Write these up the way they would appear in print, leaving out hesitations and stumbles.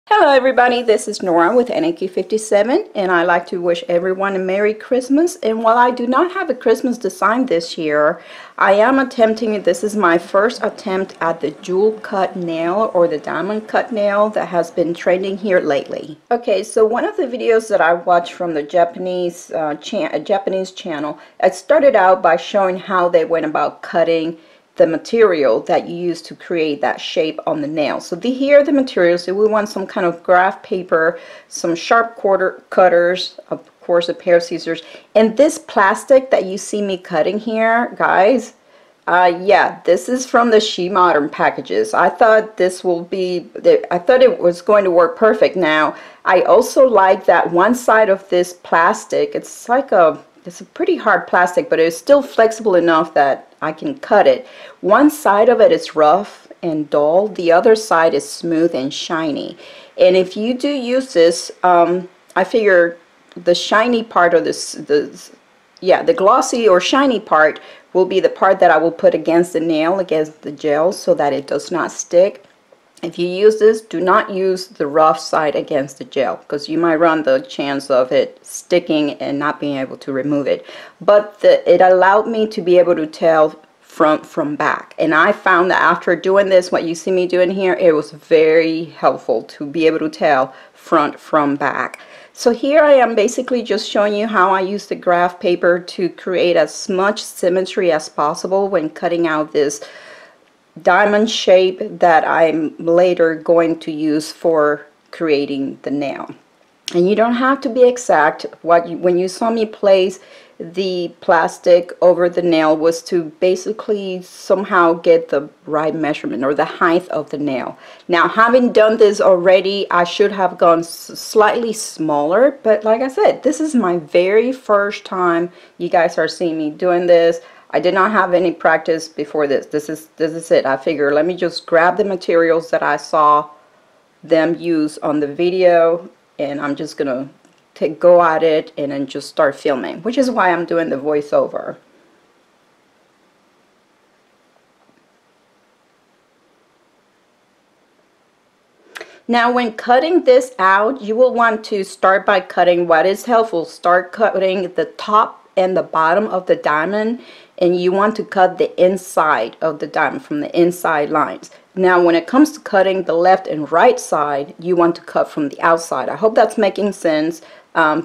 Hello everybody, this is Nora with NAQ57 and I'd like to wish everyone a Merry Christmas. And while I do not have a Christmas design this year, I am attempting, this is my first attempt at the jewel cut nail or the diamond cut nail that has been trending here lately. Okay, so one of the videos that I watched from the Japanese channel, it started out by showing how they went about cutting the material that you use to create that shape on the nail. So here are the materials. So we want some kind of graph paper, some sharp cutters, of course a pair of scissors, and this plastic that you see me cutting here, guys, yeah, this is from the She Modern packages. I thought this will be, I thought it was going to work perfect. Now, I also like that one side of this plastic, it's a pretty hard plastic, but it's still flexible enough that I can cut it. One side of it is rough and dull, the other side is smooth and shiny. And if you do use this, I figure the shiny part of the glossy or shiny part will be the part that I will put against the nail, against the gel, so that it does not stick. If you use this, do not use the rough side against the gel, because you might run the chance of it sticking and not being able to remove it. But it allowed me to be able to tell front from back. And I found that after doing this, what you see me doing here, it was very helpful to be able to tell front from back. So here I am basically just showing you how I use the graph paper to create as much symmetry as possible when cutting out this diamond shape that I'm later going to use for creating the nail. And you don't have to be exact. When you saw me place the plastic over the nail was to basically somehow get the right measurement or the height of the nail. Now, having done this already, I should have gone slightly smaller, but like I said, this is my very first time you guys are seeing me doing this. I did not have any practice before this. This is it. I figure let me just grab the materials that I saw them use on the video, and I'm just gonna go at it and then just start filming, which is why I'm doing the voiceover. Now, when cutting this out, you will want to start by cutting what is helpful. Start cutting the top and the bottom of the diamond, and you want to cut the inside of the diamond from the inside lines. Now, when it comes to cutting the left and right side, you want to cut from the outside. I hope that's making sense.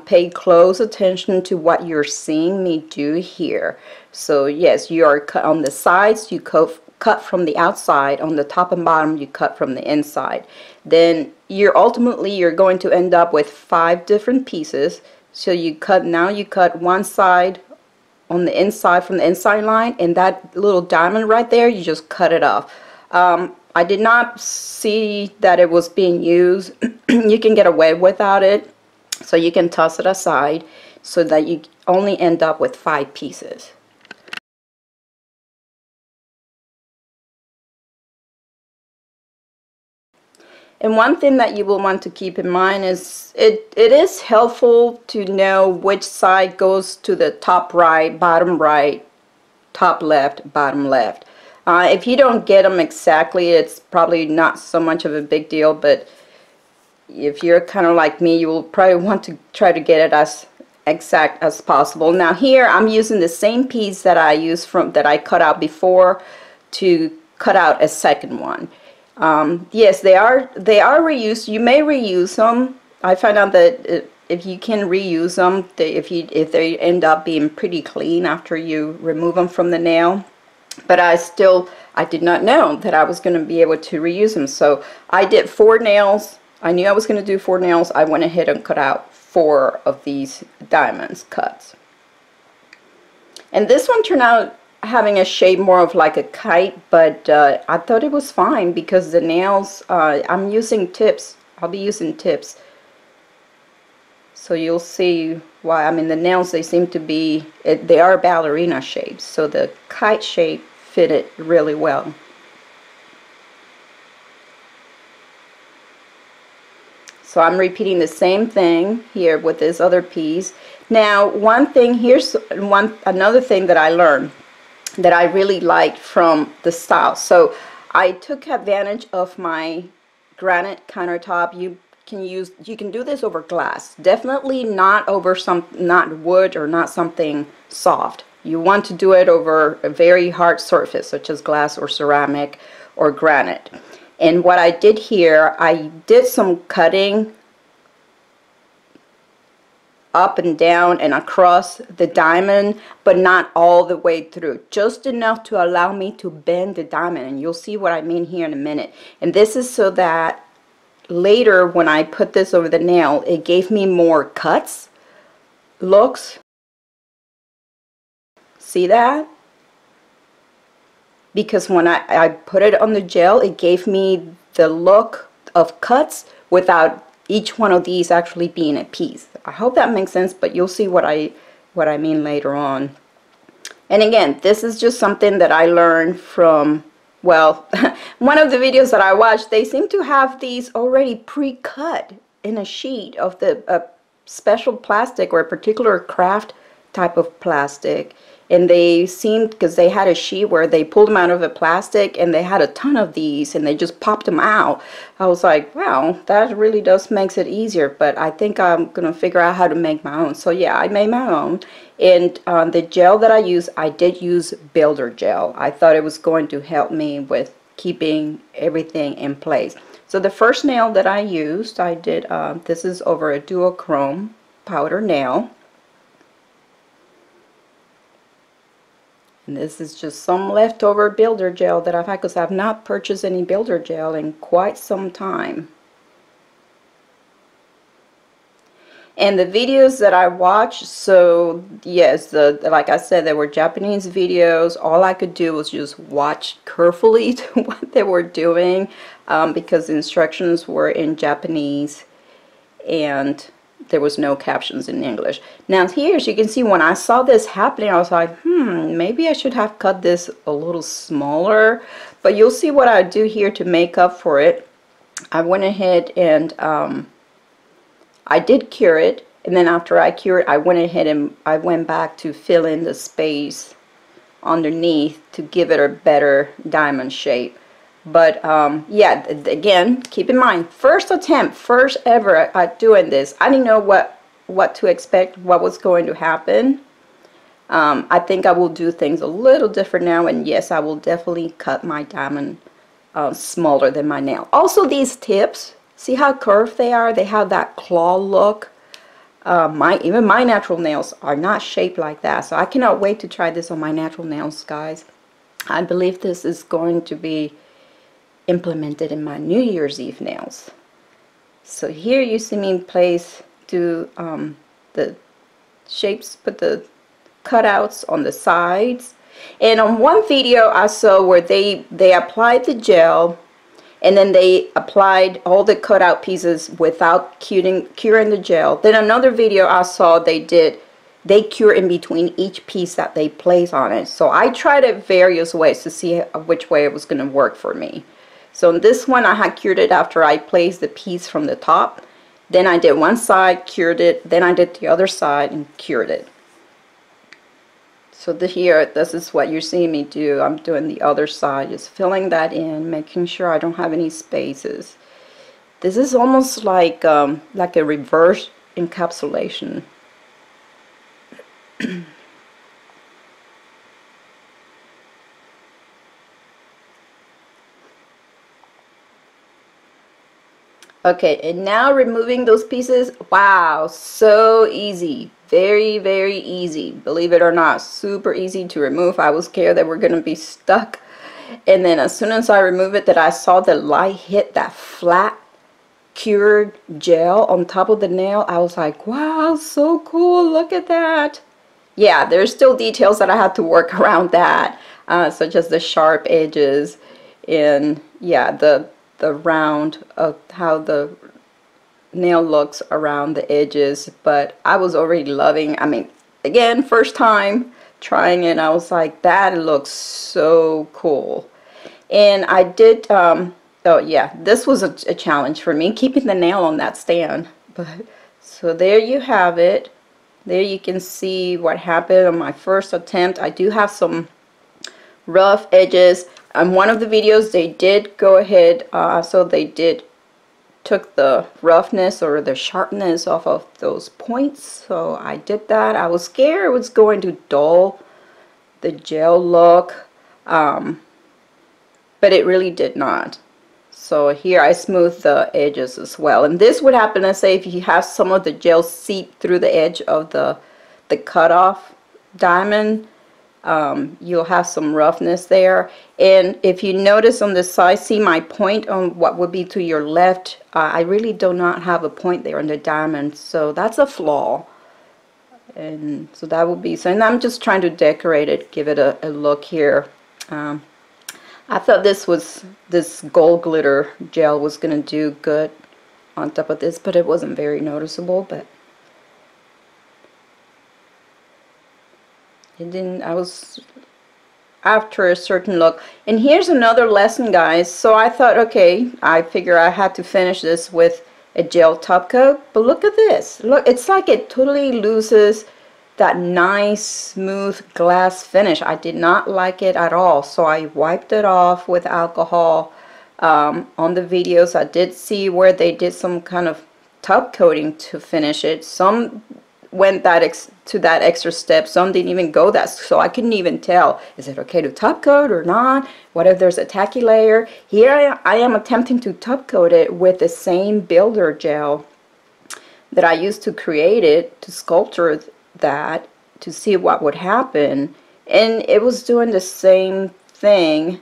Pay close attention to what you're seeing me do here. So yes, you are cut on the sides, you cut from the outside. On the top and bottom, you cut from the inside. Then you're going to end up with 5 different pieces. So you cut one side on the inside from the inside line, and that little diamond right there, you just cut it off. I did not see that it was being used. You can get away without it, so you can toss it aside so that you only end up with 5 pieces. And one thing that you will want to keep in mind is it is helpful to know which side goes to the top right, top left, bottom left. If you don't get them exactly, it's probably not so much of a big deal, but if you're kind of like me, you will probably want to try to get it as exact as possible. Now here I'm using the same piece that I cut out before to cut out a second one. Yes, they are reused. You may reuse them. I found out that if you can reuse them, if they end up being pretty clean after you remove them from the nail. But I did not know that I was going to be able to reuse them. So I did 4 nails. I knew I was going to do 4 nails. I went ahead and cut out 4 of these diamonds cuts. And this one turned out having a shape more of like a kite, but I thought it was fine because the nails, I'm using tips. I'll be using tips. So you'll see why. I mean, the nails, they seem to be, they are ballerina shapes, so the kite shape fitted really well. So I'm repeating the same thing here with this other piece. Now, another thing that I learned that I really liked from the style. So I took advantage of my granite countertop. You you can do this over glass. Definitely not over not wood or not something soft. You want to do it over a very hard surface such as glass or ceramic or granite. And what I did here, I did some cutting up and down and across the diamond, but not all the way through, just enough to allow me to bend the diamond, and you'll see what I mean here in a minute. And this is so that later when I put this over the nail, it gave me more cuts, looks. See that? Because when I put it on the gel, it gave me the look of cuts without each one of these actually being a piece. I hope that makes sense, but you'll see what I mean later on. And again, this is just something that I learned from, well, one of the videos that I watched. They seem to have these already pre-cut in a sheet of the special plastic or a particular craft type of plastic. And they seemed, because they had a sheet where they pulled them out of a plastic and they had a ton of these and they just popped them out. I was like, wow, that really does makes it easier, but I think I'm gonna figure out how to make my own. So yeah, I made my own. And the gel that I did use builder gel. I thought it was going to help me with keeping everything in place. So the first nail that I used, I did, this is over a duochrome powder nail. And this is just some leftover builder gel that I've had, because I've not purchased any builder gel in quite some time. And the videos that I watched, so yes, like I said, they were Japanese videos. All I could do was just watch carefully to what they were doing, because the instructions were in Japanese and there was no captions in English. Now here, as you can see, when I saw this happening, I was like, maybe I should have cut this a little smaller. But you'll see what I do here to make up for it. I went ahead and I did cure it, and then after I cured it, I went ahead and I went back to fill in the space underneath to give it a better diamond shape. But yeah, again, keep in mind, first attempt, first ever at doing this. I didn't know what to expect, what was going to happen. I think I will do things a little different now, and yes, I will definitely cut my diamond smaller than my nail. Also, these tips, see how curved they are? They have that claw look. Even my natural nails are not shaped like that, so I cannot wait to try this on my natural nails, guys. I believe this is going to be implemented in my New Year's Eve nails. So here you see me do the shapes, put the cutouts on the sides. And on one video I saw where they applied the gel and then they applied all the cutout pieces without curing the gel. Then another video I saw they cure in between each piece that they place on it. So I tried it various ways to see which way it was going to work for me. So in this one, I had cured it after I placed the piece from the top. Then I did one side, cured it. Then I did the other side and cured it. So here, this is what you're seeing me do. I'm doing the other side, just filling that in, making sure I don't have any spaces. This is almost like a reverse encapsulation. Okay, and now removing those pieces. Wow, so easy. Very, very easy. Believe it or not, super easy to remove. I was scared they were going to be stuck. And then as soon as I remove it, that I saw the light hit that flat cured gel on top of the nail, I was like, wow, so cool. Look at that. Yeah, there's still details that I had to work around that, such as the sharp edges and yeah, the round of how the nail looks around the edges. But I was already loving, I mean, again, first time trying it, I was like, that looks so cool. And I did oh yeah, this was a challenge for me, keeping the nail on that stand. But so there you have it. There you can see what happened on my first attempt. I do have some rough edges. On one of the videos they did go ahead, so they did took the roughness or the sharpness off of those points. So I did that. I was scared it was going to dull the gel look, but it really did not. So here I smoothed the edges as well. And this would happen, let's say, if you have some of the gel seep through the edge of the cutoff diamond, you'll have some roughness there. And if you notice on this side, see my point on what would be to your left, I really do not have a point there on the diamond, so that's a flaw. And so that would be, so, and I'm just trying to decorate it, give it a look here. I thought this gold glitter gel was gonna do good on top of this, but it wasn't very noticeable. But it didn't, I was after a certain look. And here's another lesson, guys. So I thought, okay, I figure I had to finish this with a gel top coat, but look at this. Look, it's like it totally loses that nice smooth glass finish. I did not like it at all, so I wiped it off with alcohol. On the videos I did see where they did some kind of top coating to finish it. Some went to that extra step, some didn't even go that, so I couldn't even tell, is it okay to top coat or not? What if there's a tacky layer? Here I am attempting to top coat it with the same builder gel that I used to create it, to sculpture that, to see what would happen, and it was doing the same thing.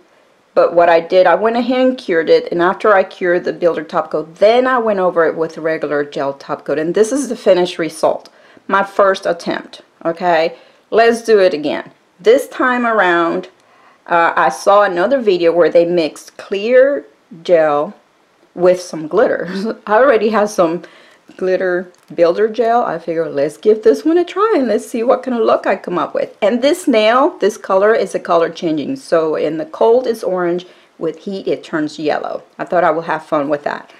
But what I did, I went ahead and cured it, and after I cured the builder top coat, then I went over it with regular gel top coat, and this is the finished result. My first attempt. Okay, let's do it again. This time around, I saw another video where they mixed clear gel with some glitter. I already have some glitter builder gel. I figured, let's give this one a try and let's see what kind of look I come up with. And this nail, this color is a color changing. So in the cold it's orange, with heat it turns yellow. I thought I would have fun with that.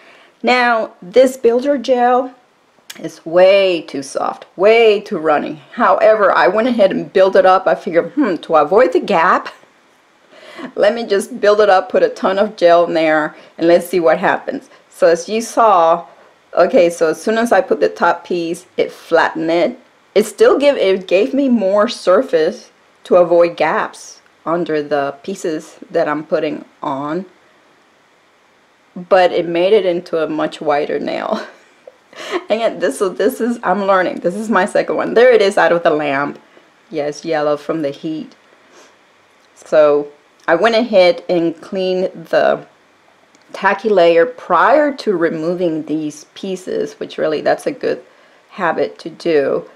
Now this builder gel is way too soft, way too runny. However, I went ahead and built it up. I figured, to avoid the gap, let me just build it up, put a ton of gel in there, and let's see what happens. So as you saw, okay, so as soon as I put the top piece, it flattened it. It gave me more surface to avoid gaps under the pieces that I'm putting on, but it made it into a much wider nail. And this is, I'm learning. This is my second one. There it is out of the lamp. Yes, yellow from the heat. So I went ahead and cleaned the tacky layer prior to removing these pieces, which really, that's a good habit to do.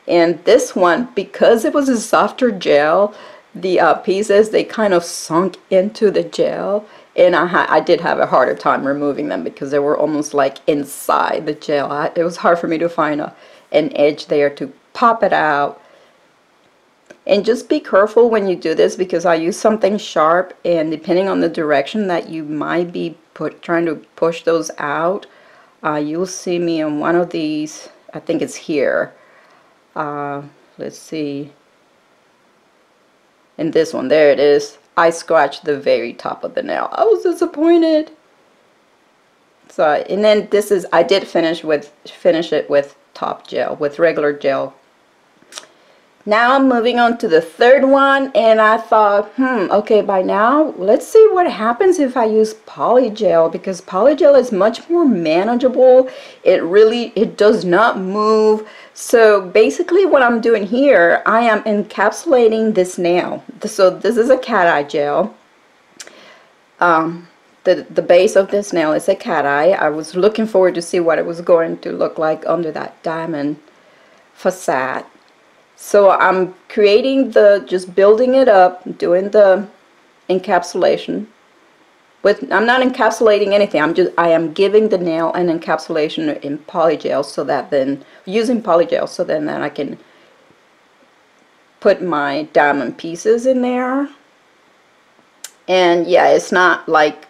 And this one, because it was a softer gel, the pieces, they kind of sunk into the gel, and I did have a harder time removing them because they were almost like inside the gel. It was hard for me to find an edge there to pop it out. And just be careful when you do this, because I use something sharp, and depending on the direction that you might be trying to push those out, you'll see me on one of these, I think it's here. Let's see. In this one, there it is. I scratched the very top of the nail. I was disappointed. So, and then this is, I did finish it with top gel, with regular gel. Now I'm moving on to the third one, and I thought, okay, by now, let's see what happens if I use polygel, because polygel is much more manageable. It does not move. So basically what I'm doing here, I am encapsulating this nail. So this is a cat eye gel. The base of this nail is a cat eye. I was looking forward to see what it was going to look like under that diamond facade. So I'm creating just building it up, doing the encapsulation. I'm not encapsulating anything. I am giving the nail an encapsulation in polygel, so that then, using polygel, so then I can put my diamond pieces in there. And yeah, it's not like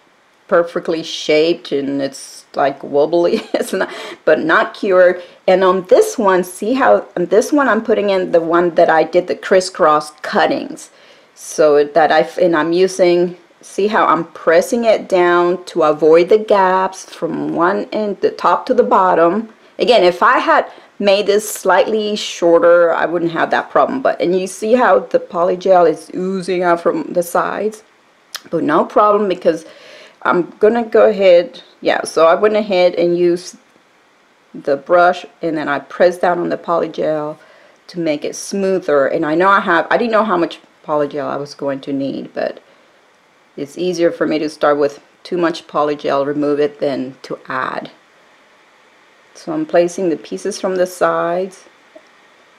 perfectly shaped and it's like wobbly. It's not, but not cured. And on this one, see how on this one I'm putting in the one that I did the crisscross cuttings, so that I'm using See how I'm pressing it down to avoid the gaps from one end, the top to the bottom. Again, if I had made this slightly shorter, I wouldn't have that problem. But, and you see how the polygel is oozing out from the sides? But no problem, because I'm gonna go ahead, yeah, so I went ahead and used the brush, and then I pressed down on the polygel to make it smoother. And I didn't know how much polygel I was going to need, but it's easier for me to start with too much polygel, remove it, than to add. So I'm placing the pieces from the sides,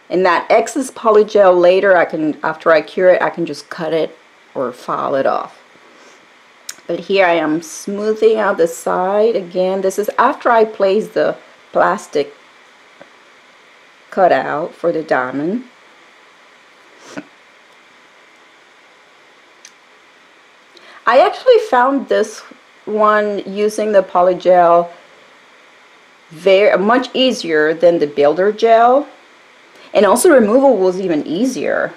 and that excess polygel later, after I cure it, I can just cut it or file it off. But here I am smoothing out the side. Again, this is after I place the plastic cutout for the diamond. I actually found this one using the polygel much easier than the builder gel, and also removal was even easier.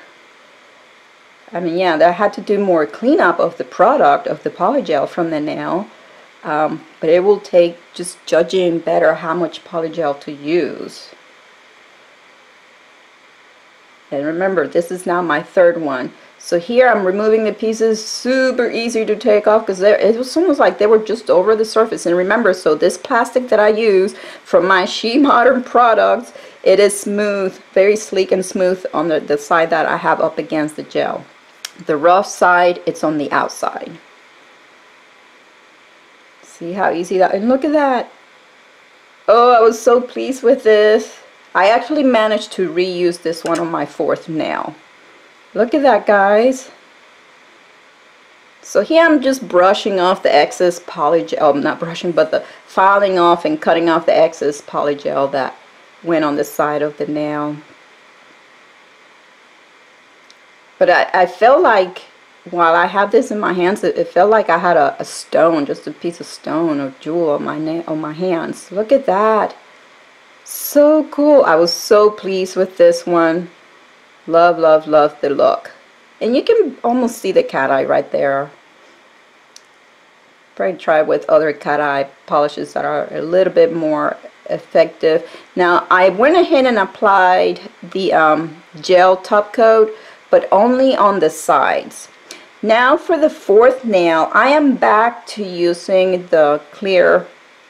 I mean, yeah, I had to do more cleanup of the product, of the polygel from the nail, but it will take just judging better how much polygel to use. And remember, this is now my third one. So here I'm removing the pieces, super easy to take off, because it was almost like they were just over the surface. And remember, so this plastic that I use from my She Modern products, it is smooth, very sleek and smooth on the side that I have up against the gel. The rough side, it's on the outside. See how easy that, and look at that. Oh, I was so pleased with this. I actually managed to reuse this one on my fourth nail. Look at that, guys. So here I'm just brushing off the excess polygel, not brushing, but the filing off and cutting off the excess polygel that went on the side of the nail. But I felt like, while I have this in my hands, it felt like I had a stone, just a piece of stone or jewel on my hands. Look at that. So cool. I was so pleased with this one. Love, love, love the look. And you can almost see the cat eye right there. Probably try with other cat eye polishes that are a little bit more effective. Now, I went ahead and applied the gel top coat, but only on the sides. Now for the fourth nail, I am back to using the clear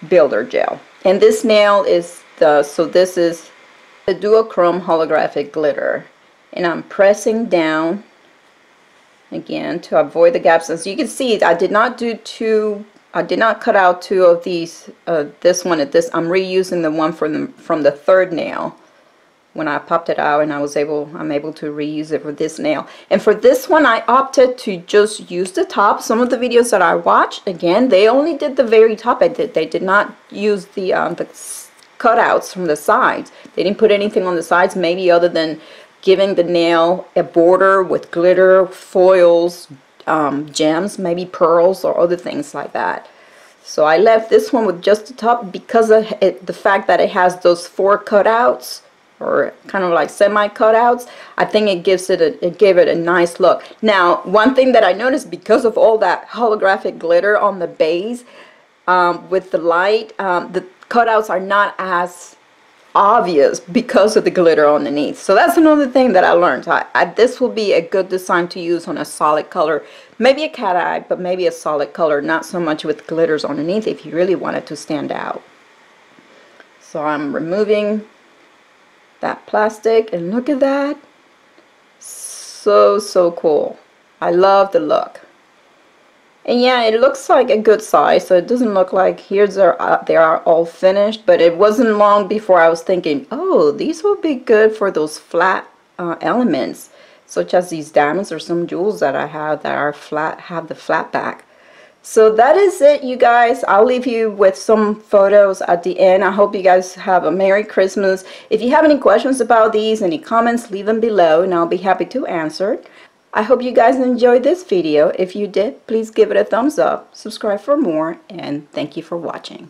builder gel. And this nail is this is the duochrome holographic glitter. And I'm pressing down again to avoid the gaps. As you can see, I did not cut out two of these, this one and this. I'm reusing the one from the third nail. When I popped it out, and I'm able to reuse it for this nail. And for this one, I opted to just use the top. Some of the videos that I watched, again, they only did the very top. They did not use the cutouts from the sides. They didn't put anything on the sides, maybe other than giving the nail a border with glitter, foils, gems, maybe pearls or other things like that. So I left this one with just the top because of the fact that it has those 4 cutouts, or kind of like semi cutouts. I think it gave it a nice look. Now, one thing that I noticed, because of all that holographic glitter on the base, with the light, the cutouts are not as obvious because of the glitter underneath. So that's another thing that I learned. This will be a good design to use on a solid color, maybe a cat eye, but maybe a solid color, not so much with glitters underneath if you really want it to stand out. So I'm removing that plastic, and look at that. So cool. I love the look. And yeah, it looks like a good size, so it doesn't look like they are all finished, but it wasn't long before I was thinking, oh, these will be good for those flat elements, such as these diamonds or some jewels that I have that are flat, have the flat back. So that is it, you guys. I'll leave you with some photos at the end. I hope you guys have a Merry Christmas. If you have any questions about these, any comments, leave them below and I'll be happy to answer. I hope you guys enjoyed this video. If you did, please give it a thumbs up, subscribe for more, and thank you for watching.